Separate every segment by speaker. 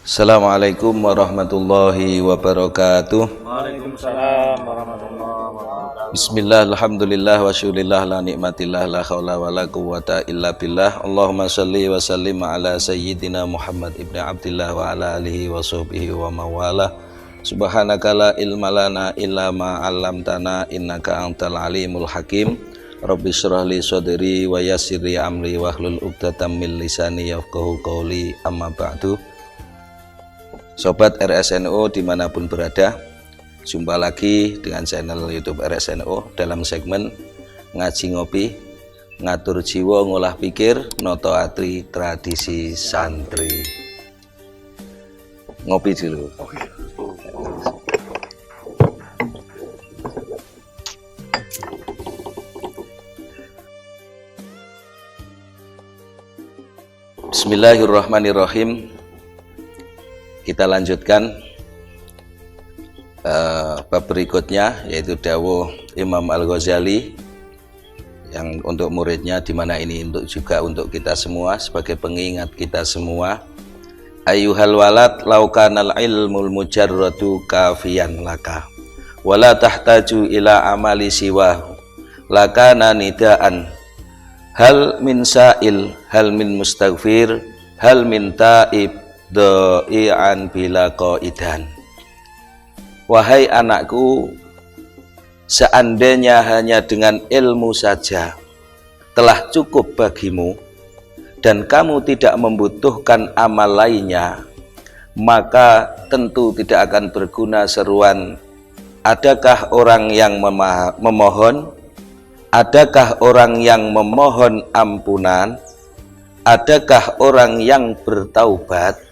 Speaker 1: Assalamualaikum warahmatullahi wabarakatuh.
Speaker 2: Waalaikumsalam warahmatullahi wabarakatuh.
Speaker 1: Bismillah, alhamdulillah, wa syukurillah, la nikmatillah, la khawla wa la quwwata illa billah. Allahumma salli wa sallim ala sayyidina Muhammad ibn Abdillah wa ala alihi wa sahbihi wa mawala. Subhanaka la ilma lana illa ma 'allamtana innaka antal alimul hakim. Rabbi shrah li sadri wa yassir li amri wahlul 'uqdatam min lisani yafqahu qawli, amma ba'du. Sobat RSNO dimanapun berada, jumpa lagi dengan channel YouTube RSNO dalam segmen Ngaji Ngopi, Ngatur Jiwa Ngolah Pikir, Noto Atri Tradisi Santri. Ngopi dulu. Bismillahirrahmanirrahim. Kita lanjutkan bab berikutnya, yaitu dawuh Imam Al-Ghazali yang untuk muridnya, dimana ini juga untuk kita semua sebagai pengingat kita semua. Ayyuhal walad laukanal ilmul mujarradu kafiyan laka wala tahtaju ila amali siwahu lakana nidaan hal min sa'il hal min mustaghfir hal min ta'ib do'i'an bila qaidan. Wahai anakku, seandainya hanya dengan ilmu saja telah cukup bagimu dan kamu tidak membutuhkan amal lainnya, maka tentu tidak akan berguna seruan adakah orang yang memohon, adakah orang yang memohon ampunan, adakah orang yang bertaubat,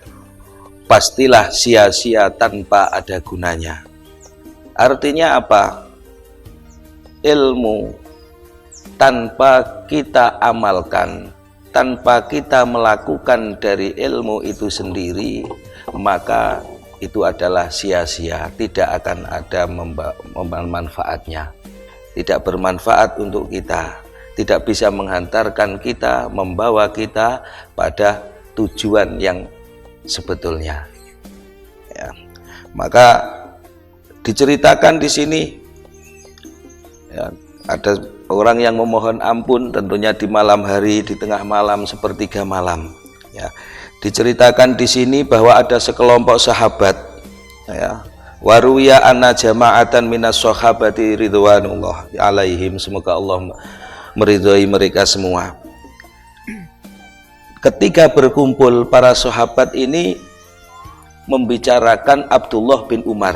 Speaker 1: pastilah sia-sia tanpa ada gunanya. Artinya apa? Ilmu tanpa kita amalkan, tanpa kita melakukan dari ilmu itu sendiri, maka itu adalah sia-sia, tidak akan ada manfaatnya, tidak bermanfaat untuk kita, tidak bisa menghantarkan kita, membawa kita pada tujuan yang sebetulnya. Ya. Maka diceritakan di sini, ya, ada orang yang memohon ampun, tentunya di malam hari, di tengah malam, sepertiga malam. Ya. Diceritakan di sini bahwa ada sekelompok sahabat, ya, waruya anna jama'atan minas sahabati ridwanullah alaihim, semoga Allah meridhoi mereka semua. Ketika berkumpul para sahabat ini membicarakan Abdullah bin Umar.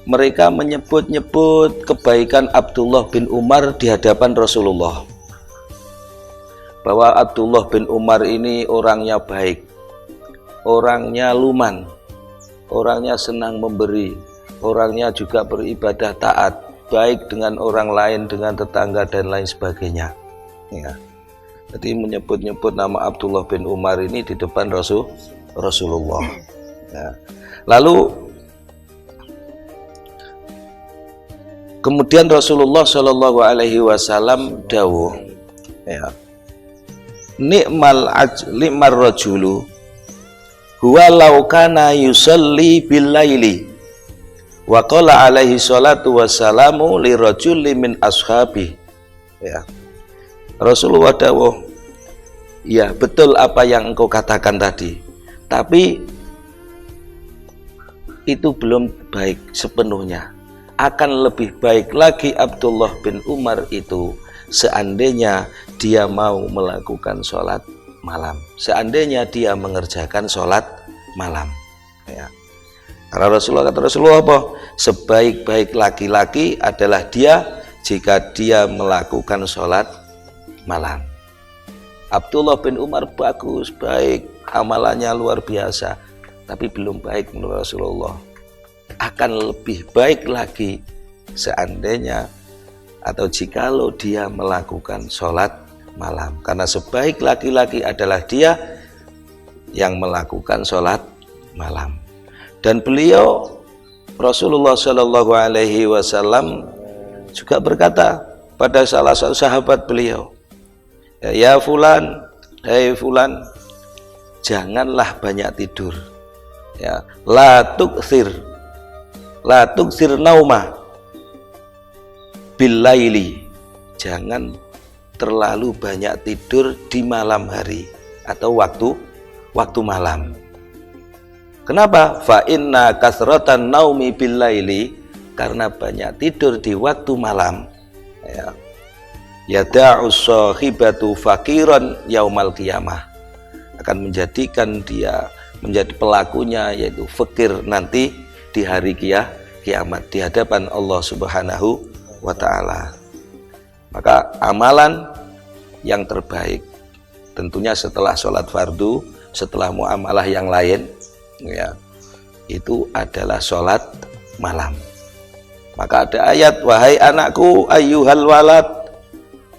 Speaker 1: Mereka menyebut-nyebut kebaikan Abdullah bin Umar di hadapan Rasulullah, bahwa Abdullah bin Umar ini orangnya baik, orangnya luman, orangnya senang memberi, orangnya juga beribadah taat, baik dengan orang lain, dengan tetangga dan lain sebagainya. Ya. Jadi menyebut-nyebut nama Abdullah bin Umar ini di depan Rasulullah. Ya. Lalu kemudian Rasulullah Shallallahu Alaihi Wasallam dawuh, ya, nikmal rajulu huwa laukana yusalli bil laili wa qala alaihi salatu wassalamu li rajuli min ashabi. Ya. Rasulullah dawuh, ya betul apa yang engkau katakan tadi, tapi itu belum baik sepenuhnya. Akan lebih baik lagi Abdullah bin Umar itu seandainya dia mau melakukan sholat malam, seandainya dia mengerjakan sholat malam. Ya. Karena kata Rasulullah apa? Sebaik-baik laki-laki adalah dia jika dia melakukan sholat malam. Abdullah bin Umar bagus, baik, amalannya luar biasa, tapi belum baik menurut Rasulullah. Akan lebih baik lagi seandainya atau jikalau dia melakukan sholat malam, karena sebaik laki-laki adalah dia yang melakukan sholat malam. Dan beliau Rasulullah Shallallahu Alaihi Wasallam juga berkata pada salah satu sahabat beliau, ya fulan, hei fulan, janganlah banyak tidur. Ya, la tuksir nauma billaili, jangan terlalu banyak tidur di malam hari atau waktu malam. Kenapa? Fa inna kasratan naumi billaili, karena banyak tidur di waktu malam, ya, yada'us sahibatu fakiran yaumal qiyamah, akan menjadikan dia menjadi pelakunya yaitu fakir nanti di hari kiamat di hadapan Allah Subhanahu wa ta'ala. Maka amalan yang terbaik tentunya setelah sholat fardu, setelah muamalah yang lain, ya, itu adalah sholat malam. Maka ada ayat, wahai anakku ayyuhal walad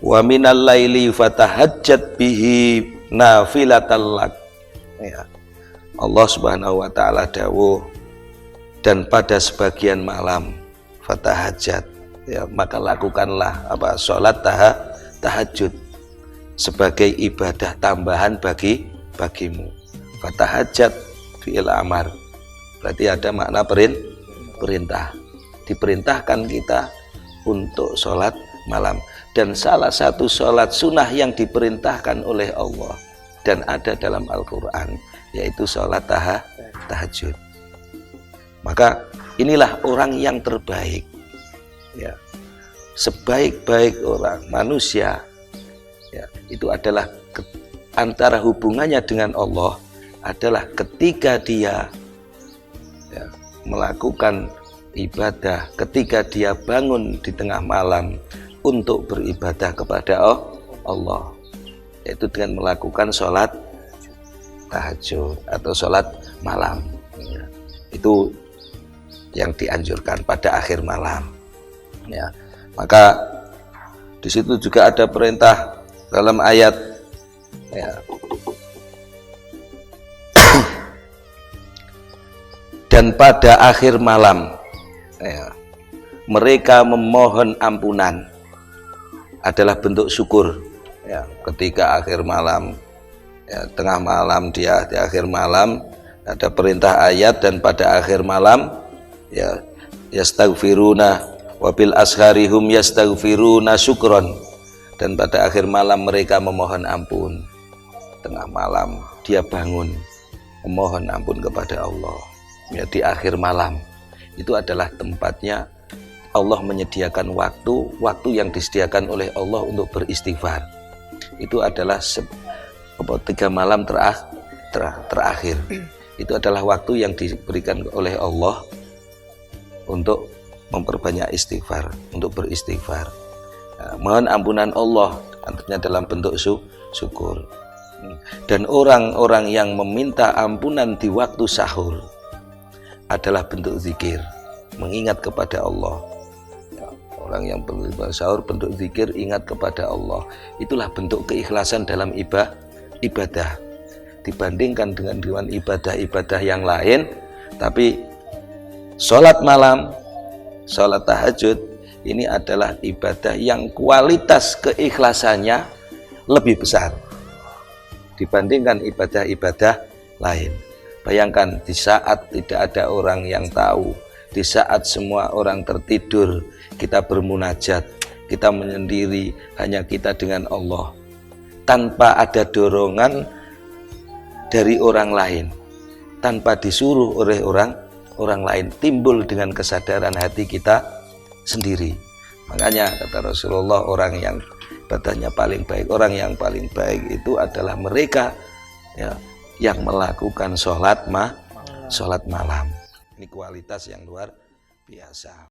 Speaker 1: wa minal laili fatahajjat bihi nafilatan lak, ya. Allah Subhanahu wa ta'ala dawuh, dan pada sebagian malam fatahajjat, ya, maka lakukanlah sholat tahajud sebagai ibadah tambahan bagimu. Fatahajjat fi'il amar, berarti ada makna perintah. Diperintahkan kita untuk sholat malam, dan salah satu sholat sunnah yang diperintahkan oleh Allah dan ada dalam Al-Quran yaitu sholat tahajud. Maka inilah orang yang terbaik, ya. Sebaik-baik orang manusia, ya, itu adalah antara hubungannya dengan Allah adalah ketika dia, ya, melakukan ibadah, ketika dia bangun di tengah malam untuk beribadah kepada Allah, yaitu dengan melakukan sholat tahajud atau sholat malam, ya. Itu yang dianjurkan pada akhir malam, ya. Maka di situ juga ada perintah dalam ayat, ya, dan pada akhir malam, ya, mereka memohon ampunan adalah bentuk syukur, ya. Ketika akhir malam, ya, tengah malam di akhir malam ada perintah ayat, dan pada akhir malam, ya, yastaghfiruna wabil asharihum yastaghfiruna syukron, dan pada akhir malam mereka memohon ampun. Tengah malam dia bangun memohon ampun kepada Allah, ya, di akhir malam itu adalah tempatnya Allah menyediakan waktu yang disediakan oleh Allah untuk beristighfar. Itu adalah 3 malam terakhir. Itu adalah waktu yang diberikan oleh Allah untuk memperbanyak istighfar, untuk beristighfar. Nah, mohon ampunan Allah tentunya dalam bentuk syukur. Dan orang-orang yang meminta ampunan di waktu sahur adalah bentuk zikir, mengingat kepada Allah. Ya, orang yang sahur bentuk zikir, ingat kepada Allah. Itulah bentuk keikhlasan dalam ibadah. Dibandingkan dengan ibadah-ibadah yang lain, tapi sholat malam, sholat tahajud ini adalah ibadah yang kualitas keikhlasannya lebih besar dibandingkan ibadah-ibadah lain. Bayangkan di saat tidak ada orang yang tahu, di saat semua orang tertidur, kita bermunajat, kita menyendiri, hanya kita dengan Allah, tanpa ada dorongan dari orang lain, tanpa disuruh oleh orang lain, timbul dengan kesadaran hati kita sendiri. Makanya kata Rasulullah, orang yang ibadahnya paling baik, orang yang paling baik itu adalah mereka, ya, yang melakukan sholat malam. Ini kualitas yang luar biasa.